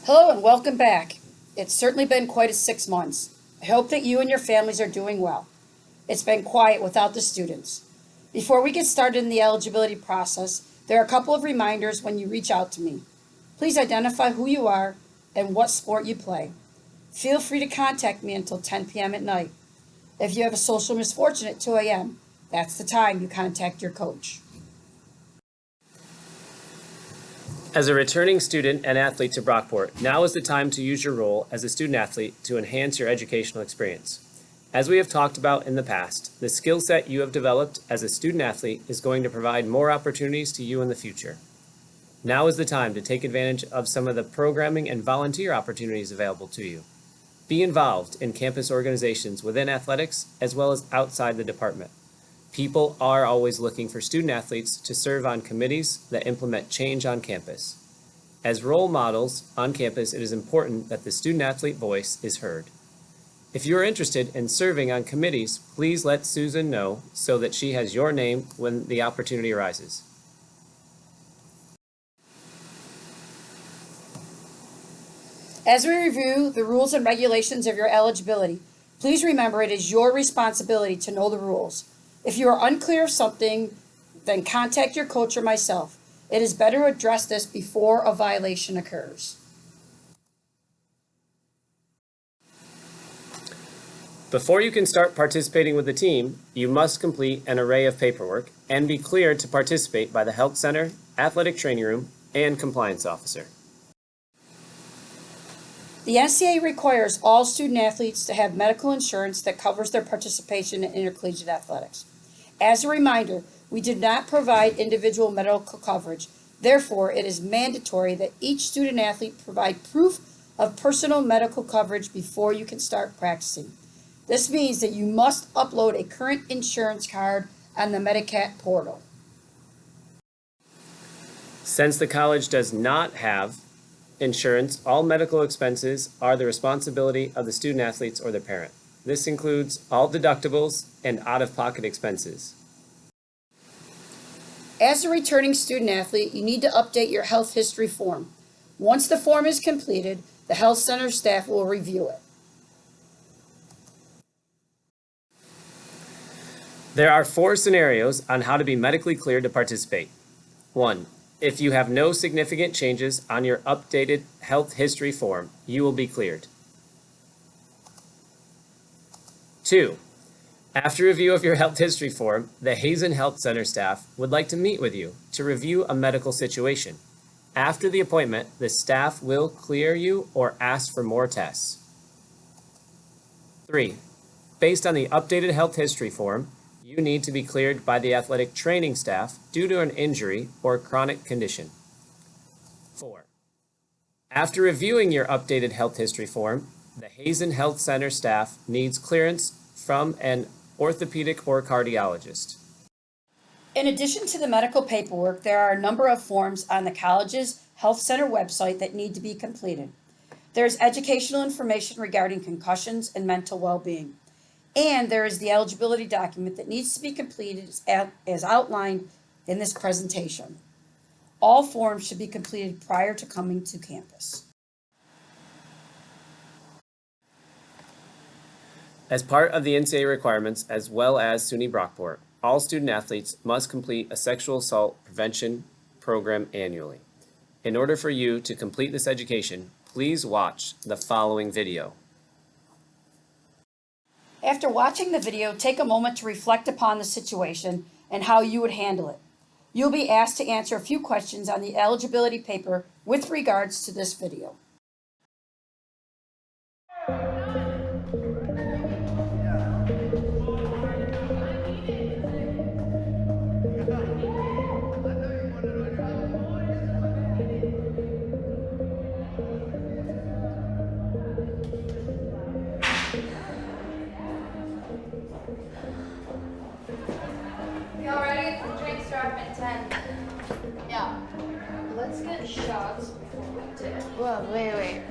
Hello and welcome back. It's certainly been quite a 6 months. I hope that you and your families are doing well. It's been quiet without the students. Before we get started in the eligibility process, there are a couple of reminders when you reach out to me. Please identify who you are and what sport you play. Feel free to contact me until 10 p.m. at night. If you have a social misfortune at 2 a.m., that's the time you contact your coach. As a returning student and athlete to Brockport, now is the time to use your role as a student-athlete to enhance your educational experience. As we have talked about in the past, the skill set you have developed as a student-athlete is going to provide more opportunities to you in the future. Now is the time to take advantage of some of the programming and volunteer opportunities available to you. Be involved in campus organizations within athletics as well as outside the department. People are always looking for student-athletes to serve on committees that implement change on campus. As role models on campus, it is important that the student-athlete voice is heard. If you are interested in serving on committees, please let Susan know so that she has your name when the opportunity arises. As we review the rules and regulations of your eligibility, please remember it is your responsibility to know the rules. If you are unclear of something, then contact your coach or myself. It is better to address this before a violation occurs. Before you can start participating with the team, you must complete an array of paperwork and be cleared to participate by the Health Center, Athletic Training Room, and Compliance Officer. The NCAA requires all student athletes to have medical insurance that covers their participation in intercollegiate athletics. As a reminder, we do not provide individual medical coverage. Therefore, it is mandatory that each student athlete provide proof of personal medical coverage before you can start practicing. This means that you must upload a current insurance card on the Medicat portal. Since the college does not have insurance, all medical expenses are the responsibility of the student athletes or their parent. This includes all deductibles and out-of-pocket expenses. As a returning student athlete, you need to update your health history form. Once the form is completed, the health center staff will review it. There are 4 scenarios on how to be medically cleared to participate. 1. If you have no significant changes on your updated health history form, you will be cleared. 2. After review of your health history form, the Hazen Health Center staff would like to meet with you to review a medical situation. After the appointment, the staff will clear you or ask for more tests. 3. Based on the updated health history form, you need to be cleared by the athletic training staff due to an injury or chronic condition. 4. After reviewing your updated health history form, the Hazen Health Center staff needs clearance from an orthopedic or cardiologist. In addition to the medical paperwork, there are a number of forms on the college's health center website that need to be completed. There's educational information regarding concussions and mental well-being. And there is the eligibility document that needs to be completed as outlined in this presentation. All forms should be completed prior to coming to campus. As part of the NCAA requirements, as well as SUNY Brockport, all student athletes must complete a sexual assault prevention program annually. In order for you to complete this education, please watch the following video. After watching the video, take a moment to reflect upon the situation and how you would handle it. You'll be asked to answer a few questions on the eligibility paper with regards to this video. Y'all ready? The drinks start at 10. Yeah. Let's get shots before we dip. Whoa, wait.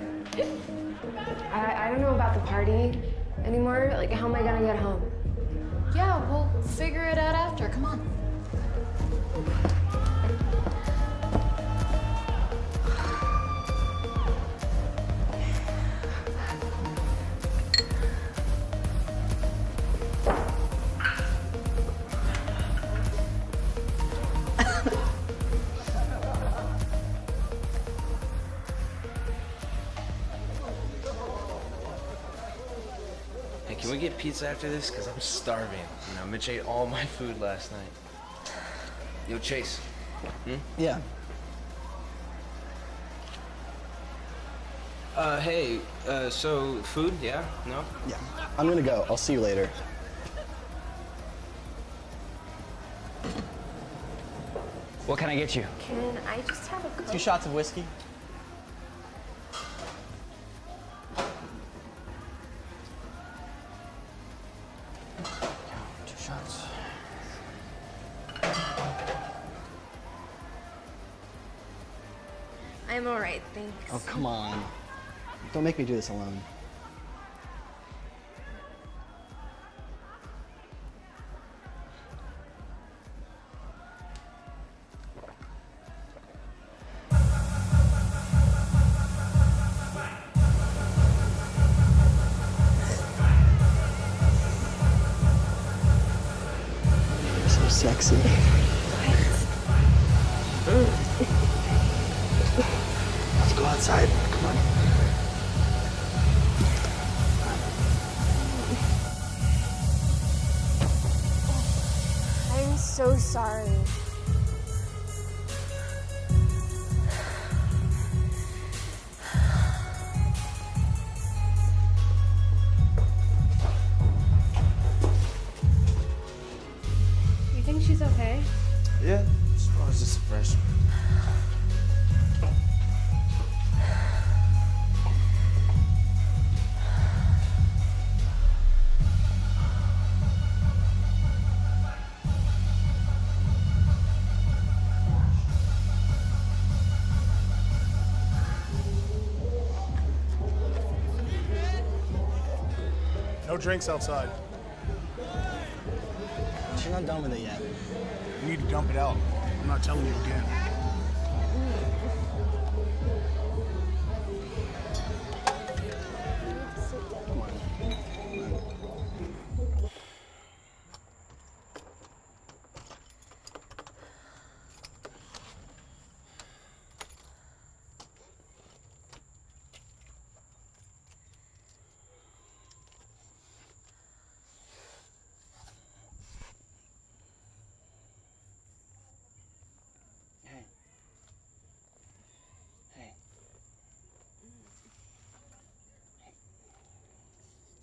I don't know about the party anymore. Like, how am I gonna get home? Yeah, we'll figure it out after. Come on. Can we get pizza after this? Because I'm starving. You know, Mitch ate all my food last night. Yo, Chase. Yeah. Hey, so food, yeah? No? Yeah. I'm gonna go. I'll see you later. What can I get you? Can I just have a Coke? 2 shots of whiskey. Two shots. I'm all right, thanks. Oh, come on. Don't make me do this alone. You're so sexy. Let's go outside. Come on. I'm so sorry. You think she's okay? Yeah. I was just a freshman. No drinks outside. She's not done with it yet. You need to dump it out. I'm not telling you again. Come on. Come on. Hey. Hey. Hey.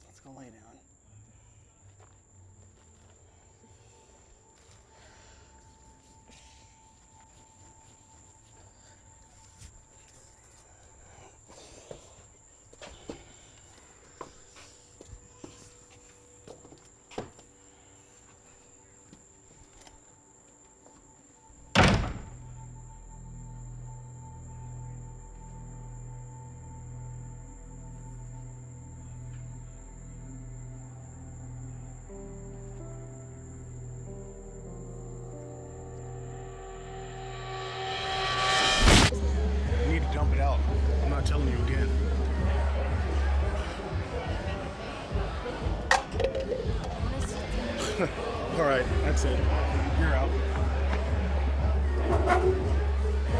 Let's go lay down. You need to dump it out. I'm not telling you again. All right, that's it. You're out.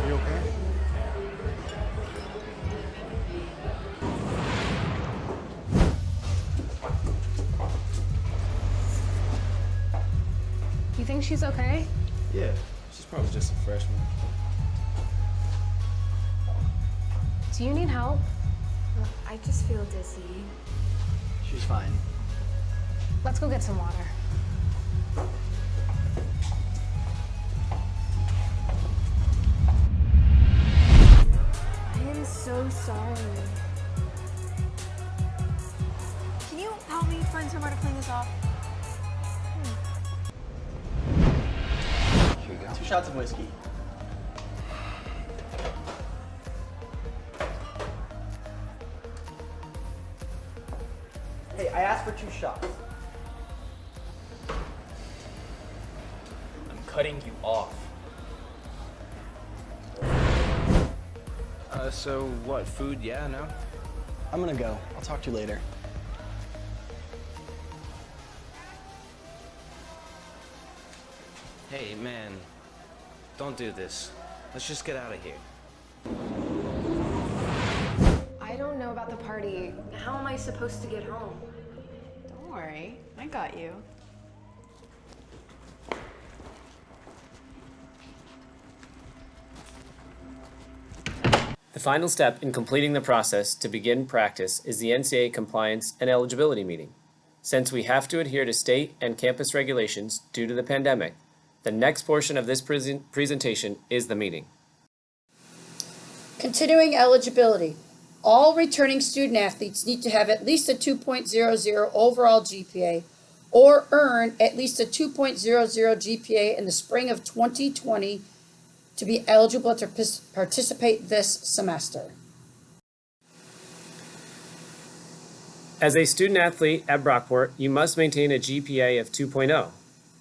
You okay? You think she's okay? Yeah, she's probably just a freshman. Do you need help? I just feel dizzy. She's fine. Let's go get some water. I am so sorry. Can you help me find somewhere to clean this off? Here you go. 2 shots of whiskey. Hey, I asked for 2 shots. I'm cutting you off. So what, food, yeah, no? I'm gonna go. I'll talk to you later. Hey, man, don't do this. Let's just get out of here. I don't know about the party. How am I supposed to get home? Don't worry. I got you. The final step in completing the process to begin practice is the NCAA compliance and eligibility meeting. Since we have to adhere to state and campus regulations due to the pandemic, the next portion of this presentation is the meeting. Continuing eligibility. All returning student athletes need to have at least a 2.00 overall GPA or earn at least a 2.00 GPA in the spring of 2020 to be eligible to participate this semester. As a student athlete at Brockport, you must maintain a GPA of 2.0.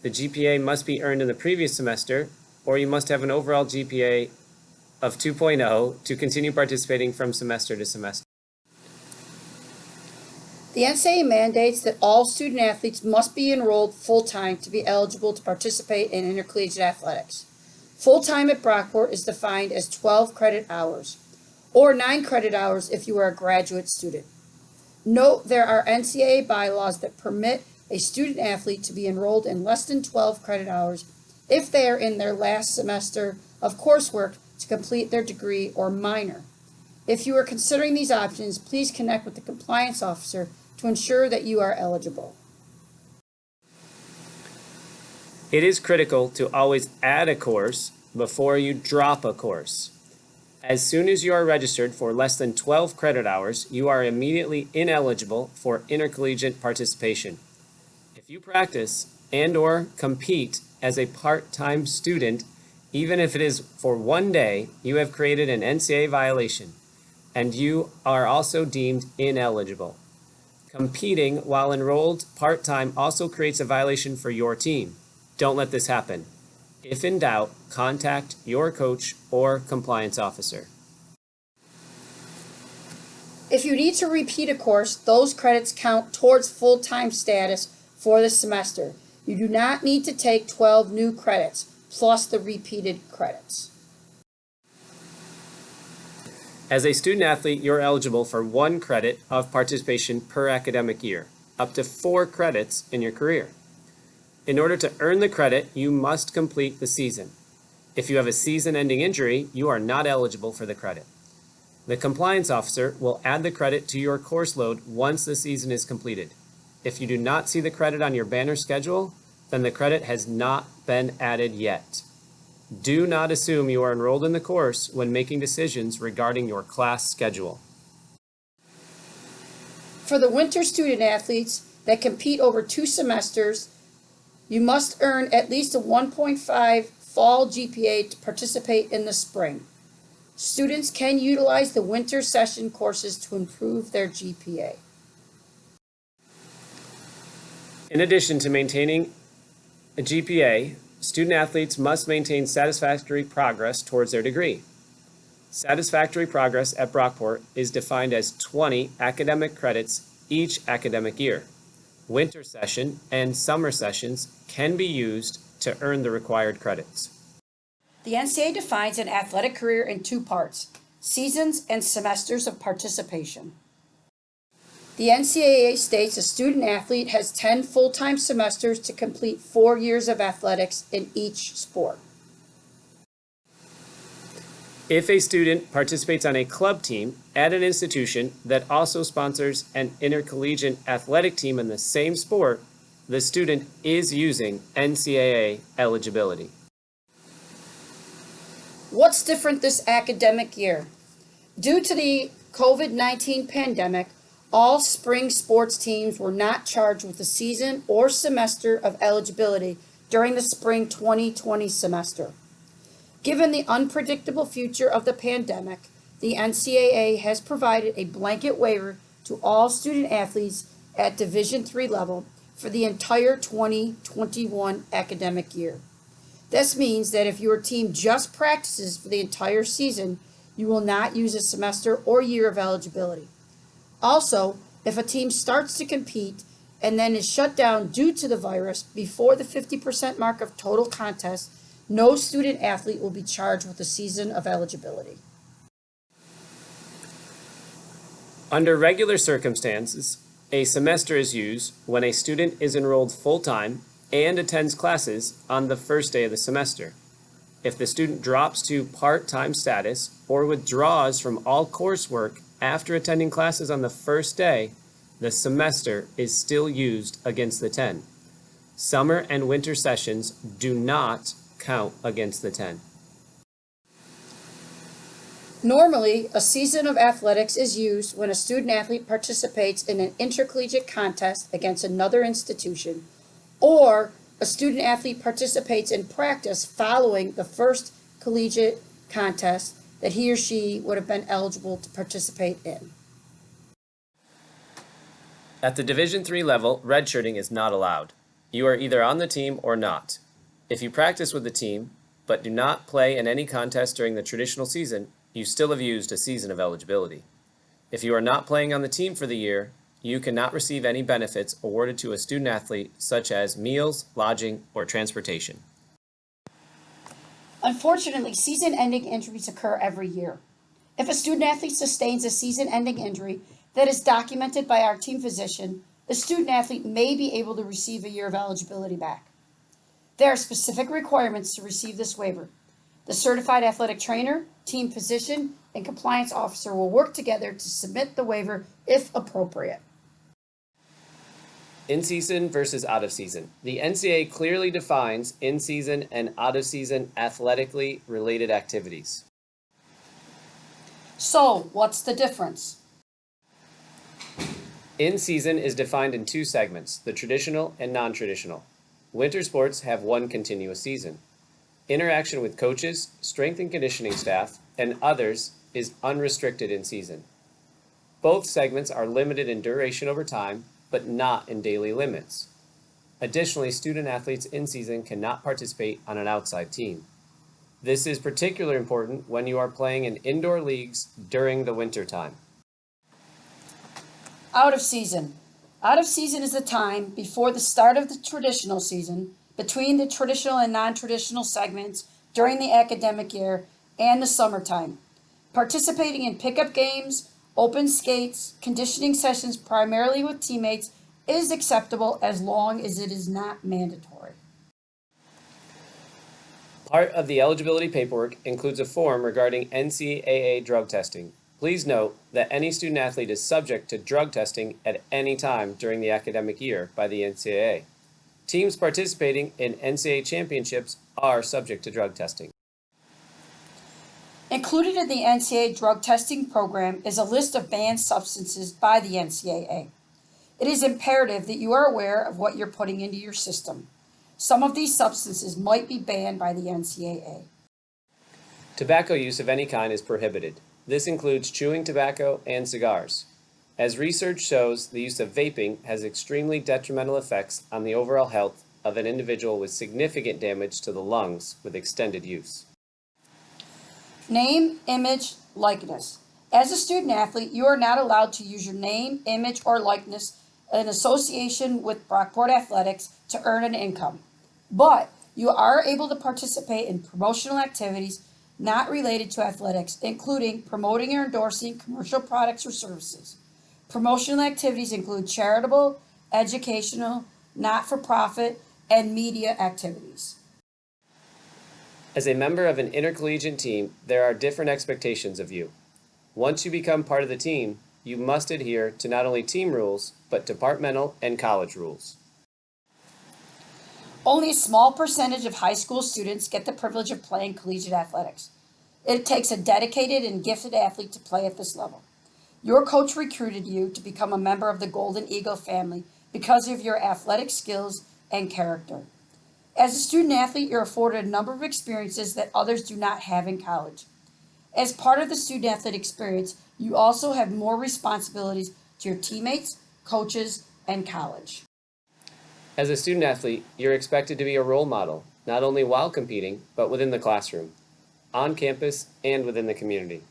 The GPA must be earned in the previous semester, or you must have an overall GPA of 2.0 to continue participating from semester to semester. The NCAA mandates that all student athletes must be enrolled full-time to be eligible to participate in intercollegiate athletics. Full-time at Brockport is defined as 12 credit hours, or 9 credit hours if you are a graduate student. Note there are NCAA bylaws that permit a student athlete to be enrolled in less than 12 credit hours if they are in their last semester of coursework to complete their degree or minor. If you are considering these options, please connect with the compliance officer to ensure that you are eligible. It is critical to always add a course before you drop a course. As soon as you are registered for less than 12 credit hours, you are immediately ineligible for intercollegiate participation. If you practice and/or compete as a part-time student, even if it is for one day, you have created an NCAA violation, and you are also deemed ineligible. Competing while enrolled part-time also creates a violation for your team. Don't let this happen. If in doubt, contact your coach or compliance officer. If you need to repeat a course, those credits count towards full-time status for the semester. You do not need to take 12 new credits, plus the repeated credits. As a student athlete, you're eligible for 1 credit of participation per academic year, up to 4 credits in your career. In order to earn the credit, you must complete the season. If you have a season-ending injury, you are not eligible for the credit. The compliance officer will add the credit to your course load once the season is completed. If you do not see the credit on your banner schedule, then the credit has not been added yet. Do not assume you are enrolled in the course when making decisions regarding your class schedule. For the winter student athletes that compete over 2 semesters, you must earn at least a 1.5 fall GPA to participate in the spring. Students can utilize the winter session courses to improve their GPA. In addition to maintaining a GPA, student athletes must maintain satisfactory progress towards their degree. Satisfactory progress at Brockport is defined as 20 academic credits each academic year. Winter session and summer sessions can be used to earn the required credits. The NCAA defines an athletic career in 2 parts, seasons and semesters of participation. The NCAA states a student athlete has 10 full-time semesters to complete 4 years of athletics in each sport. If a student participates on a club team at an institution that also sponsors an intercollegiate athletic team in the same sport, the student is using NCAA eligibility. What's different this academic year? Due to the COVID-19 pandemic, all spring sports teams were not charged with a season or semester of eligibility during the spring 2020 semester. Given the unpredictable future of the pandemic, the NCAA has provided a blanket waiver to all student athletes at Division III level for the entire 2021 academic year. This means that if your team just practices for the entire season, you will not use a semester or year of eligibility. Also, if a team starts to compete and then is shut down due to the virus before the 50% mark of total contest, no student athlete will be charged with a season of eligibility. Under regular circumstances, A semester is used when a student is enrolled full-time and attends classes on the first day of the semester. If the student drops to part-time status or withdraws from all coursework after attending classes on the first day, the semester is still used against the 10. Summer and winter sessions do not count against the 10. Normally, a season of athletics is used when a student athlete participates in an intercollegiate contest against another institution, or a student athlete participates in practice following the first collegiate contest that he or she would have been eligible to participate in. At the Division III level, redshirting is not allowed. You are either on the team or not. If you practice with the team, but do not play in any contest during the traditional season, you still have used a season of eligibility. If you are not playing on the team for the year, you cannot receive any benefits awarded to a student athlete, such as meals, lodging, or transportation. Unfortunately, season-ending injuries occur every year. If a student athlete sustains a season-ending injury that is documented by our team physician, the student athlete may be able to receive a year of eligibility back. There are specific requirements to receive this waiver. The certified athletic trainer, team physician, and compliance officer will work together to submit the waiver if appropriate. In-season versus out-of-season. The NCAA clearly defines in-season and out-of-season athletically related activities. So, what's the difference? In-season is defined in two segments, the traditional and non-traditional. Winter sports have one continuous season. Interaction with coaches, strength and conditioning staff, and others is unrestricted in season. Both segments are limited in duration over time, but not in daily limits. Additionally, student athletes in season cannot participate on an outside team. This is particularly important when you are playing in indoor leagues during the winter time. Out of season. Out of season is the time before the start of the traditional season, between the traditional and non-traditional segments during the academic year and the summertime. Participating in pickup games, open skates, conditioning sessions primarily with teammates is acceptable as long as it is not mandatory. Part of the eligibility paperwork includes a form regarding NCAA drug testing. Please note that any student athlete is subject to drug testing at any time during the academic year by the NCAA. Teams participating in NCAA championships are subject to drug testing. Included in the NCAA drug testing program is a list of banned substances by the NCAA. It is imperative that you are aware of what you're putting into your system. Some of these substances might be banned by the NCAA. Tobacco use of any kind is prohibited. This includes chewing tobacco and cigars. As research shows, the use of vaping has extremely detrimental effects on the overall health of an individual with significant damage to the lungs with extended use. Name, image, likeness. As a student athlete, you are not allowed to use your name, image, or likeness in association with Brockport athletics to earn an income. But you are able to participate in promotional activities not related to athletics, including promoting or endorsing commercial products or services. Promotional activities include charitable, educational, not-for-profit, and media activities. As a member of an intercollegiate team, there are different expectations of you. Once you become part of the team, you must adhere to not only team rules, but departmental and college rules. Only a small percentage of high school students get the privilege of playing collegiate athletics. It takes a dedicated and gifted athlete to play at this level. Your coach recruited you to become a member of the Golden Eagle family because of your athletic skills and character. As a student athlete, you're afforded a number of experiences that others do not have in college. As part of the student athlete experience, you also have more responsibilities to your teammates, coaches, and college. As a student athlete, you're expected to be a role model, not only while competing, but within the classroom, on campus, and within the community.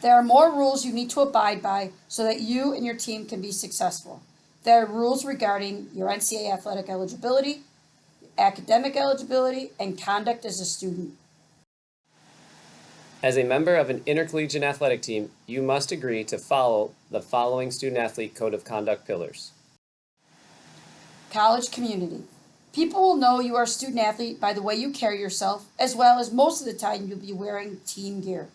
There are more rules you need to abide by so that you and your team can be successful. There are rules regarding your NCAA athletic eligibility, academic eligibility, and conduct as a student. As a member of an intercollegiate athletic team, you must agree to follow the following student-athlete code of conduct pillars. College community. People will know you are a student athlete by the way you carry yourself, as well as most of the time you'll be wearing team gear.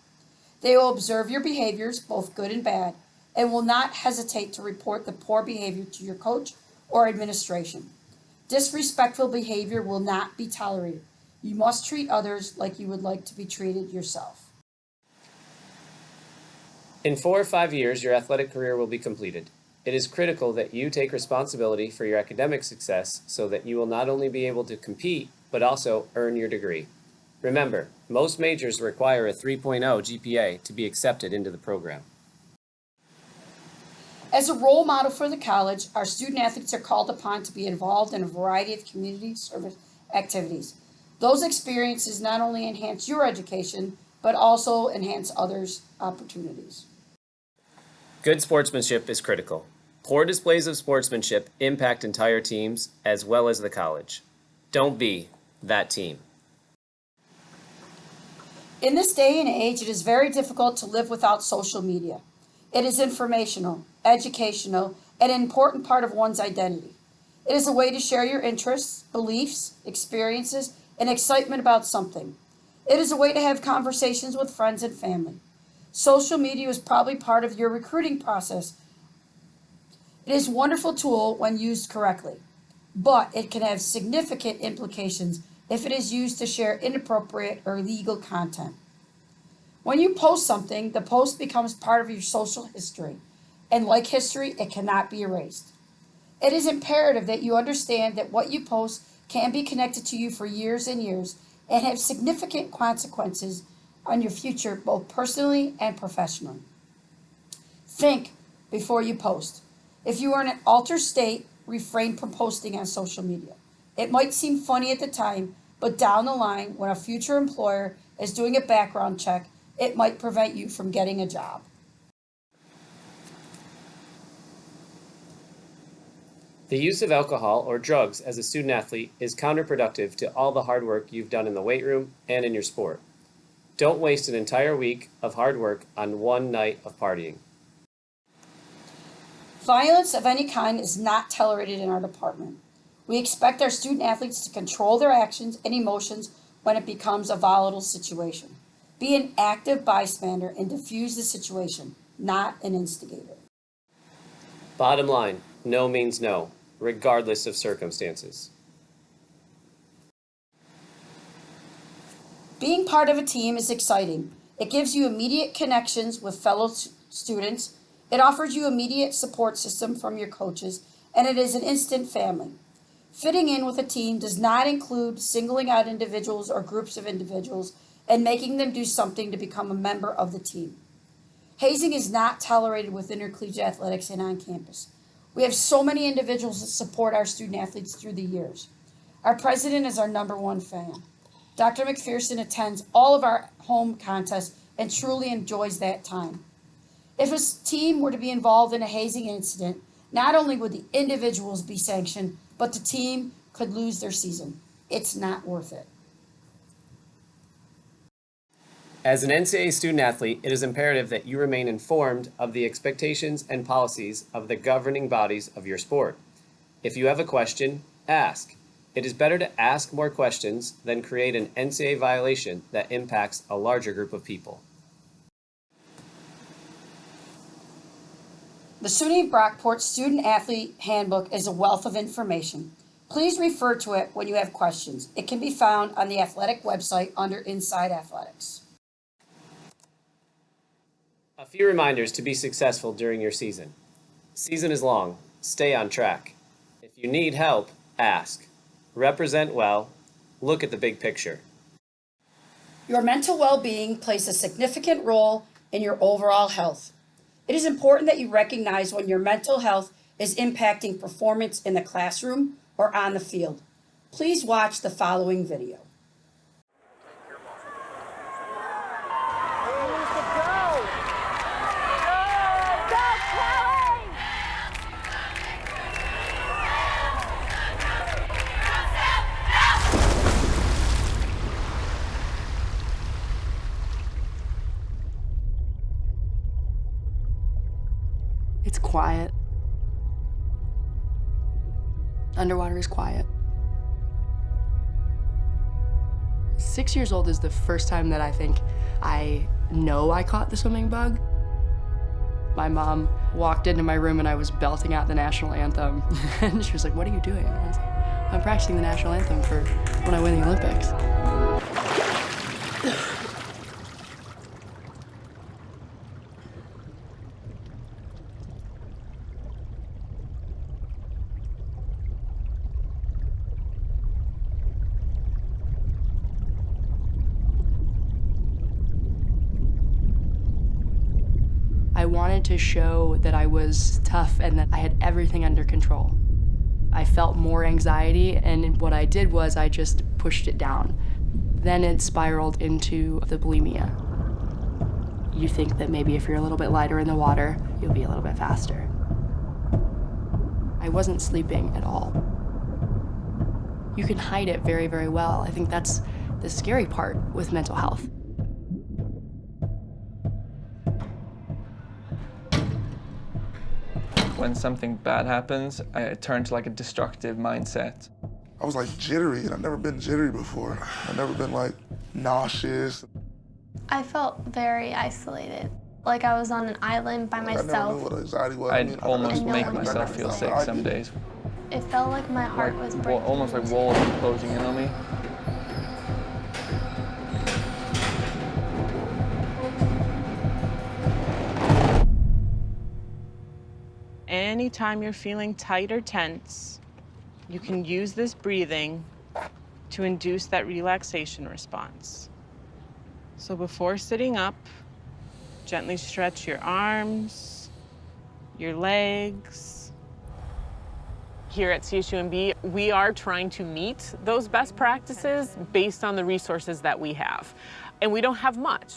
They will observe your behaviors, both good and bad, and will not hesitate to report the poor behavior to your coach or administration. Disrespectful behavior will not be tolerated. You must treat others like you would like to be treated yourself. In 4 or 5 years, your athletic career will be completed. It is critical that you take responsibility for your academic success so that you will not only be able to compete, but also earn your degree. Remember, most majors require a 3.0 GPA to be accepted into the program. As a role model for the college, our student athletes are called upon to be involved in a variety of community service activities. Those experiences not only enhance your education, but also enhance others' opportunities. Good sportsmanship is critical. Poor displays of sportsmanship impact entire teams as well as the college. Don't be that team. In this day and age, it is very difficult to live without social media. It is informational, educational, and an important part of one's identity. It is a way to share your interests, beliefs, experiences, and excitement about something. It is a way to have conversations with friends and family. Social media is probably part of your recruiting process. It is a wonderful tool when used correctly, but it can have significant implications if it is used to share inappropriate or illegal content. When you post something, the post becomes part of your social history, and like history, it cannot be erased. It is imperative that you understand that what you post can be connected to you for years and years and have significant consequences on your future, both personally and professionally. Think before you post. If you are in an altered state, refrain from posting on social media. It might seem funny at the time, but down the line, when a future employer is doing a background check, it might prevent you from getting a job. The use of alcohol or drugs as a student athlete is counterproductive to all the hard work you've done in the weight room and in your sport. Don't waste an entire week of hard work on one night of partying. Violence of any kind is not tolerated in our department. We expect our student athletes to control their actions and emotions when it becomes a volatile situation. Be an active bystander and diffuse the situation, not an instigator. Bottom line, no means no, regardless of circumstances. Being part of a team is exciting. It gives you immediate connections with fellow students. It offers you immediate support system from your coaches, and it is an instant family. Fitting in with a team does not include singling out individuals or groups of individuals and making them do something to become a member of the team. Hazing is not tolerated within intercollegiate athletics and on campus. We have so many individuals that support our student athletes through the years. Our president is our #1 fan. Dr. McPherson attends all of our home contests and truly enjoys that time. If a team were to be involved in a hazing incident, not only would the individuals be sanctioned, but the team could lose their season. It's not worth it. As an NCAA student athlete, it is imperative that you remain informed of the expectations and policies of the governing bodies of your sport. If you have a question, ask. It is better to ask more questions than create an NCAA violation that impacts a larger group of people. The SUNY Brockport Student Athlete Handbook is a wealth of information. Please refer to it when you have questions. It can be found on the athletic website under Inside Athletics. A few reminders to be successful during your season. Season is long. Stay on track. If you need help, ask. Represent well. Look at the big picture. Your mental well-being plays a significant role in your overall health. It is important that you recognize when your mental health is impacting performance in the classroom or on the field. Please watch the following video. It's quiet. Underwater is quiet. 6 years old is the first time that I think I know I caught the swimming bug. My mom walked into my room and I was belting out the national anthem. And she was like, "What are you doing?" And I was like, "I'm practicing the national anthem for when I win the Olympics." I wanted to show that I was tough and that I had everything under control. I felt more anxiety, and what I did was I just pushed it down. Then it spiraled into the bulimia. You think that maybe if you're a little bit lighter in the water, you'll be a little bit faster. I wasn't sleeping at all. You can hide it very, very well. I think that's the scary part with mental health. When something bad happens, I turn to like a destructive mindset. I was like jittery, and I've never been jittery before. I've never been like nauseous. I felt very isolated, like I was on an island by myself. I never knew what anxiety was. I'd almost make myself feel sick some days. It felt like my heart was breaking. Almost like walls were closing in on me. Anytime you're feeling tight or tense, you can use this breathing to induce that relaxation response. So before sitting up, gently stretch your arms, your legs. Here at CSUMB, we are trying to meet those best practices based on the resources that we have. And we don't have much.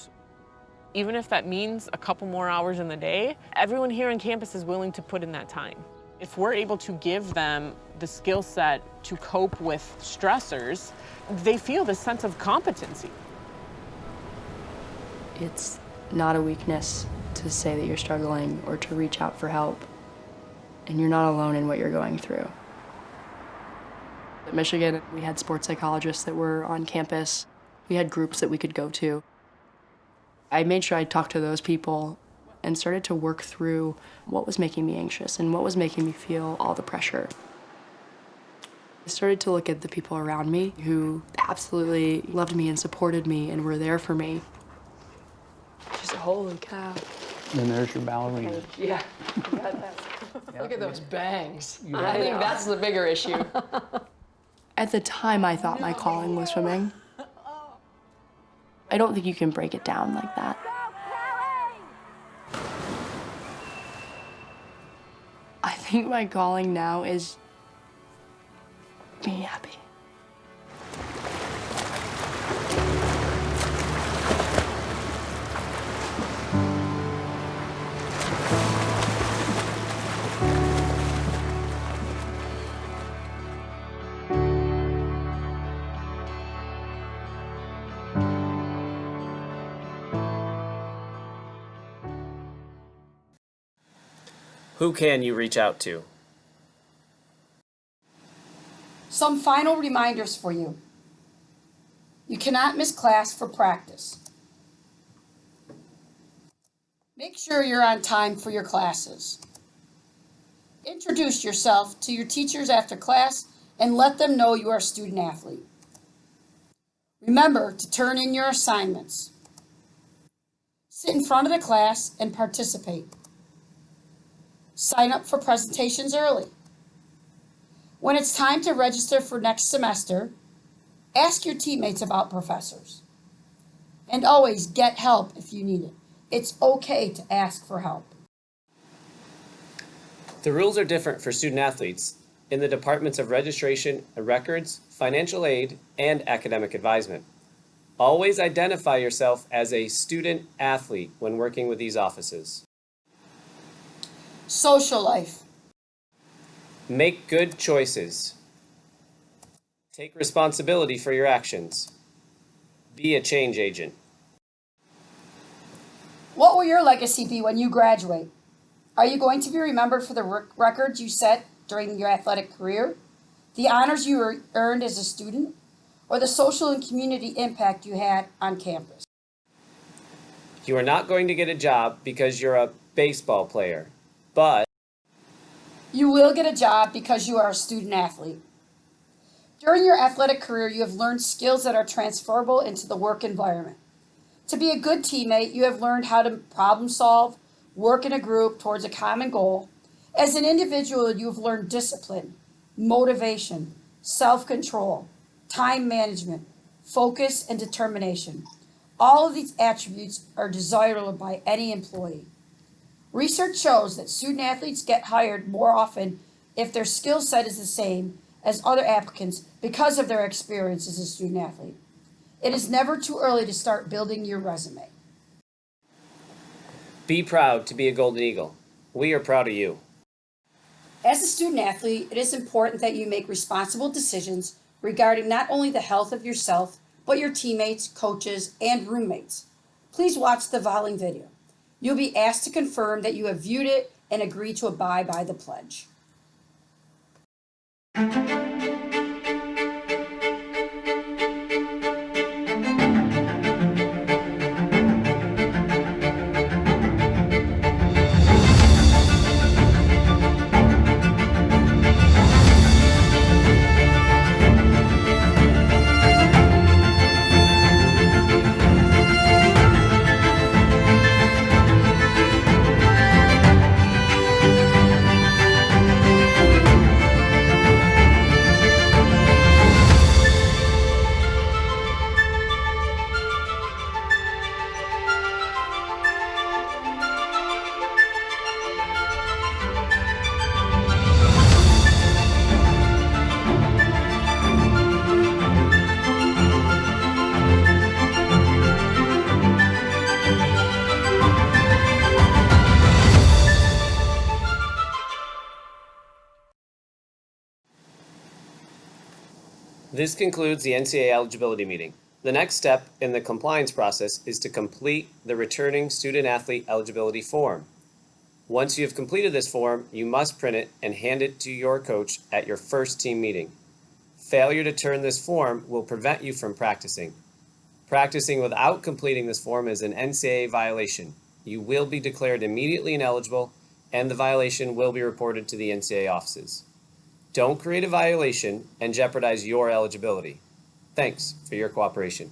Even if that means a couple more hours in the day, everyone here on campus is willing to put in that time. If we're able to give them the skill set to cope with stressors, they feel this sense of competency. It's not a weakness to say that you're struggling or to reach out for help. And you're not alone in what you're going through. At Michigan, we had sports psychologists that were on campus. We had groups that we could go to. I made sure I talked to those people and started to work through what was making me anxious and what was making me feel all the pressure. I started to look at the people around me who absolutely loved me and supported me and were there for me. Just holy cow. And there's your ballerina. Yeah. Look at those bangs. I think that's the bigger issue. At the time, I thought my calling was swimming. I don't think you can break it down like that. I think my calling now is being happy. Who can you reach out to? Some final reminders for you. You cannot miss class for practice. Make sure you're on time for your classes. Introduce yourself to your teachers after class and let them know you are a student athlete. Remember to turn in your assignments. Sit in front of the class and participate. Sign up for presentations early. When it's time to register for next semester, ask your teammates about professors. And always get help if you need it. It's okay to ask for help. The rules are different for student athletes in the departments of registration and records, financial aid, and academic advisement. Always identify yourself as a student athlete when working with these offices. Social life. Make good choices. Take responsibility for your actions. Be a change agent. What will your legacy be when you graduate? Are you going to be remembered for the records you set during your athletic career, the honors you earned as a student, or the social and community impact you had on campus? You are not going to get a job because you're a baseball player, but you will get a job because you are a student athlete. During your athletic career, you have learned skills that are transferable into the work environment. To be a good teammate, you have learned how to problem solve, work in a group towards a common goal. As an individual, you have learned discipline, motivation, self-control, time management, focus, and determination. All of these attributes are desirable by any employee. Research shows that student athletes get hired more often if their skill set is the same as other applicants because of their experience as a student athlete. It is never too early to start building your resume. be proud to be a Golden Eagle. We are proud of you. As a student athlete, it is important that you make responsible decisions regarding not only the health of yourself, but your teammates, coaches, and roommates. Please watch the following video. You'll be asked to confirm that you have viewed it and agree to abide by the pledge. This concludes the NCAA eligibility meeting. The next step in the compliance process is to complete the returning student athlete eligibility form. Once you have completed this form, you must print it and hand it to your coach at your first team meeting. Failure to turn this form will prevent you from practicing. Practicing without completing this form is an NCAA violation. You will be declared immediately ineligible, and the violation will be reported to the NCAA offices. Don't create a violation and jeopardize your eligibility. Thanks for your cooperation.